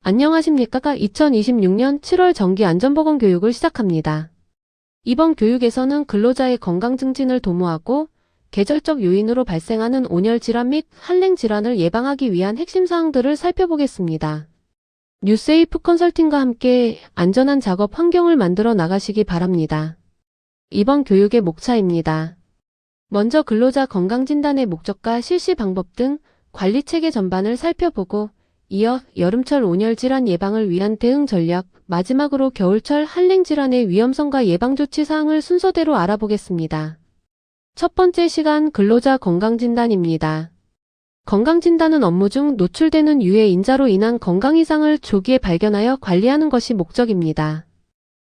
안녕하십니까? 2026년 7월 정기안전보건 교육을 시작합니다. 이번 교육에서는 근로자의 건강 증진을 도모하고 계절적 요인으로 발생하는 온열 질환 및 한랭 질환을 예방하기 위한 핵심 사항들을 살펴보겠습니다. 뉴세이프 컨설팅과 함께 안전한 작업 환경을 만들어 나가시기 바랍니다. 이번 교육의 목차입니다. 먼저 근로자 건강진단의 목적과 실시 방법 등 관리 체계 전반을 살펴보고 이어 여름철 온열 질환 예방을 위한 대응 전략, 마지막으로 겨울철 한랭 질환의 위험성과 예방 조치 사항을 순서대로 알아보겠습니다. 첫 번째 시간 근로자 건강진단입니다. 건강진단은 업무 중 노출되는 유해 인자로 인한 건강 이상을 조기에 발견하여 관리하는 것이 목적입니다.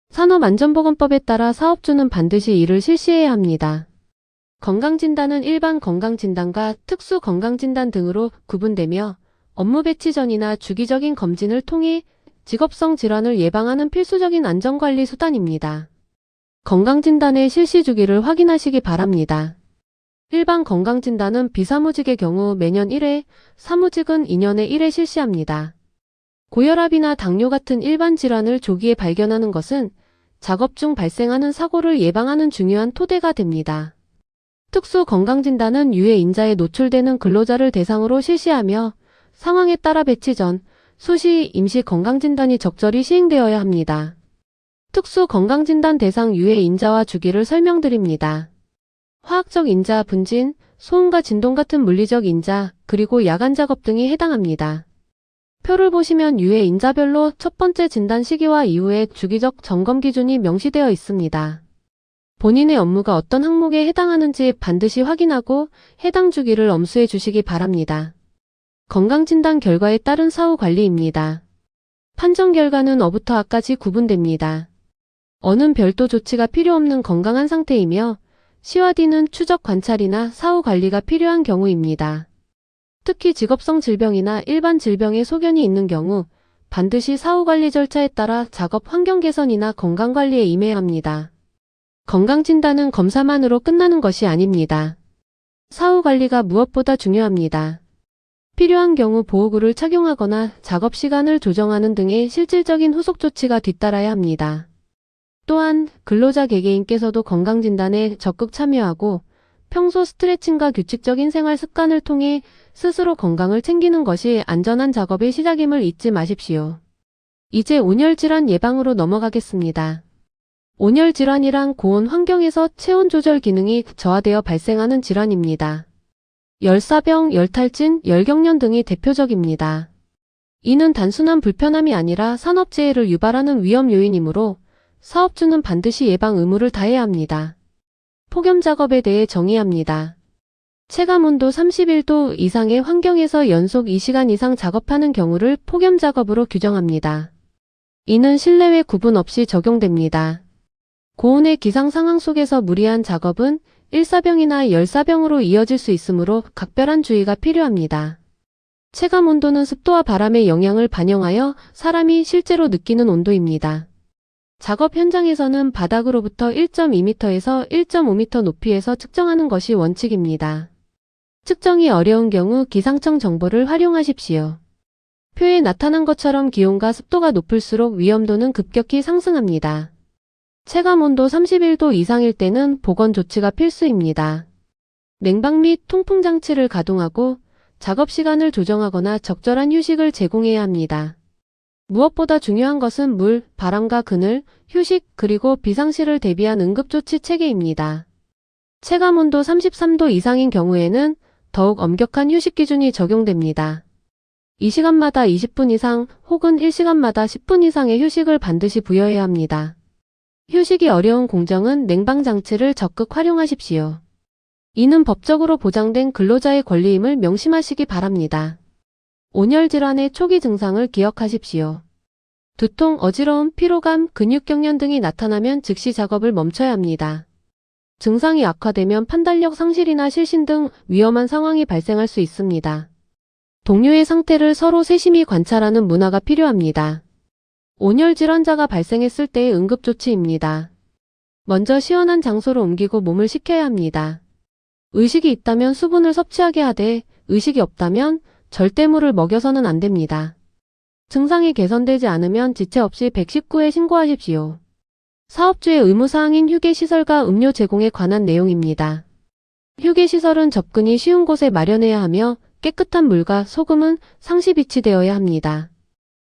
산업안전보건법에 따라 사업주는 반드시 이를 실시해야 합니다. 건강진단은 일반 건강진단과 특수 건강진단 등으로 구분되며 업무 배치 전이나 주기적인 검진을 통해 직업성 질환을 예방하는 필수적인 안전관리 수단입니다. 건강진단의 실시 주기를 확인하시기 바랍니다. 일반 건강진단은 비사무직의 경우 매년 1회, 사무직은 2년에 1회 실시합니다. 고혈압이나 당뇨 같은 일반 질환을 조기에 발견하는 것은 작업 중 발생하는 사고를 예방하는 중요한 토대가 됩니다. 특수 건강진단은 유해 인자에 노출되는 근로자를 대상으로 실시하며 상황에 따라 배치 전, 수시 임시 건강진단이 적절히 시행되어야 합니다. 특수 건강진단 대상 유해 인자와 주기를 설명드립니다. 화학적 인자, 분진, 소음과 진동 같은 물리적 인자, 그리고 야간 작업 등이 해당합니다. 표를 보시면 유해 인자별로 첫 번째 진단 시기와 이후의 주기적 점검 기준이 명시되어 있습니다. 본인의 업무가 어떤 항목에 해당하는지 반드시 확인하고 해당 주기를 엄수해 주시기 바랍니다. 건강진단 결과에 따른 사후 관리입니다. 판정 결과는 어부터 아까지 구분됩니다. 어는 별도 조치가 필요 없는 건강한 상태이며 시와 D는 추적 관찰이나 사후 관리가 필요한 경우입니다. 특히 직업성 질병이나 일반 질병에 소견이 있는 경우 반드시 사후 관리 절차에 따라 작업 환경 개선이나 건강 관리에 임해야 합니다. 건강진단은 검사만으로 끝나는 것이 아닙니다. 사후 관리가 무엇보다 중요합니다. 필요한 경우 보호구를 착용하거나 작업 시간을 조정하는 등의 실질적인 후속 조치가 뒤따라야 합니다. 또한 근로자 개개인께서도 건강진단에 적극 참여하고 평소 스트레칭과 규칙적인 생활 습관을 통해 스스로 건강을 챙기는 것이 안전한 작업의 시작임을 잊지 마십시오. 이제 온열 질환 예방으로 넘어가겠습니다. 온열 질환이란 고온 환경에서 체온 조절 기능이 저하되어 발생하는 질환입니다. 열사병, 열탈진, 열경련 등이 대표적입니다. 이는 단순한 불편함이 아니라 산업재해를 유발하는 위험 요인이므로 사업주는 반드시 예방 의무를 다해야 합니다. 폭염 작업에 대해 정의합니다. 체감온도 31도 이상의 환경에서 연속 2시간 이상 작업하는 경우를 폭염 작업으로 규정합니다. 이는 실내외 구분 없이 적용됩니다. 고온의 기상 상황 속에서 무리한 작업은 일사병이나 열사병으로 이어질 수 있으므로 각별한 주의가 필요합니다. 체감 온도는 습도와 바람의 영향을 반영하여 사람이 실제로 느끼는 온도입니다. 작업 현장에서는 바닥으로부터 1.2m에서 1.5m 높이에서 측정하는 것이 원칙입니다. 측정이 어려운 경우 기상청 정보를 활용하십시오. 표에 나타난 것처럼 기온과 습도가 높을수록 위험도는 급격히 상승합니다. 체감온도 31도 이상일 때는 보건 조치가 필수입니다. 냉방 및 통풍 장치를 가동하고 작업 시간을 조정하거나 적절한 휴식을 제공해야 합니다. 무엇보다 중요한 것은 물, 바람과 그늘, 휴식, 그리고 비상시를 대비한 응급조치 체계입니다. 체감온도 33도 이상인 경우에는 더욱 엄격한 휴식 기준이 적용됩니다. 2시간마다 20분 이상 혹은 1시간마다 10분 이상의 휴식을 반드시 부여해야 합니다. 휴식이 어려운 공정은 냉방 장치를 적극 활용하십시오. 이는 법적으로 보장된 근로자의 권리임을 명심하시기 바랍니다. 온열 질환의 초기 증상을 기억하십시오. 두통, 어지러움, 피로감, 근육경련 등이 나타나면 즉시 작업을 멈춰야 합니다. 증상이 악화되면 판단력 상실이나 실신 등 위험한 상황이 발생할 수 있습니다. 동료의 상태를 서로 세심히 관찰하는 문화가 필요합니다. 온열 질환자가 발생했을 때의 응급조치입니다. 먼저 시원한 장소로 옮기고 몸을 식혀야 합니다. 의식이 있다면 수분을 섭취하게 하되 의식이 없다면 절대 물을 먹여서는 안 됩니다. 증상이 개선되지 않으면 지체 없이 119에 신고하십시오. 사업주의 의무사항인 휴게시설과 음료 제공에 관한 내용입니다. 휴게시설은 접근이 쉬운 곳에 마련해야 하며 깨끗한 물과 소금은 상시 비치되어야 합니다.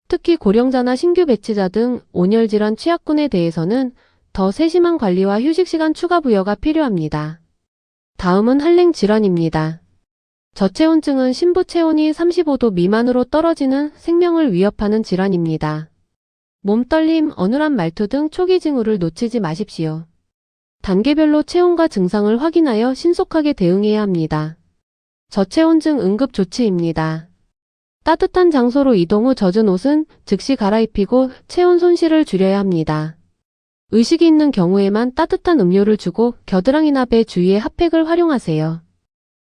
특히 고령자나 신규 배치자 등 온열 질환 취약군에 대해서는 더 세심한 관리와 휴식시간 추가 부여가 필요합니다. 다음은 한랭 질환입니다. 저체온증은 심부 체온이 35도 미만으로 떨어지는 생명을 위협하는 질환입니다. 몸떨림, 어눌한 말투 등 초기 징후를 놓치지 마십시오. 단계별로 체온과 증상을 확인하여 신속하게 대응해야 합니다. 저체온증 응급 조치입니다. 따뜻한 장소로 이동 후 젖은 옷은 즉시 갈아입히고 체온 손실을 줄여야 합니다. 의식이 있는 경우에만 따뜻한 음료를 주고 겨드랑이나 배 주위에 핫팩을 활용하세요.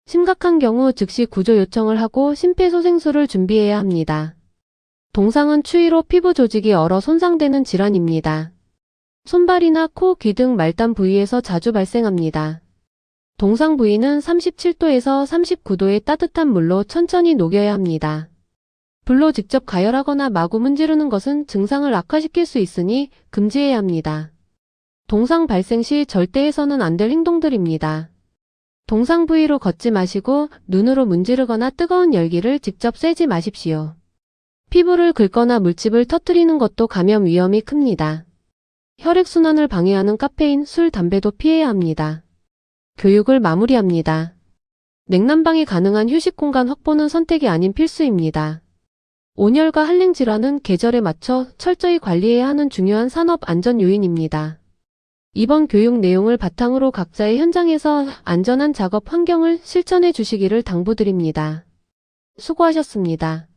심각한 경우 즉시 구조 요청을 하고 심폐소생술을 준비해야 합니다. 동상은 추위로 피부 조직이 얼어 손상되는 질환입니다. 손발이나 코, 귀 등 말단 부위에서 자주 발생합니다. 동상 부위는 37도에서 39도의 따뜻한 물로 천천히 녹여야 합니다. 불로 직접 가열하거나 마구 문지르는 것은 증상을 악화시킬 수 있으니 금지해야 합니다. 동상 발생 시 절대 해서는 안 될 행동들입니다. 동상 부위로 걷지 마시고 눈으로 문지르거나 뜨거운 열기를 직접 쐬지 마십시오. 피부를 긁거나 물집을 터뜨리는 것도 감염 위험이 큽니다. 혈액순환을 방해하는 카페인, 술, 담배도 피해야 합니다. 교육을 마무리합니다. 냉난방이 가능한 휴식 공간 확보는 선택이 아닌 필수입니다. 온열과 한랭 질환은 계절에 맞춰 철저히 관리해야 하는 중요한 산업 안전 요인입니다. 이번 교육 내용을 바탕으로 각자의 현장에서 안전한 작업 환경을 실천해 주시기를 당부드립니다. 수고하셨습니다.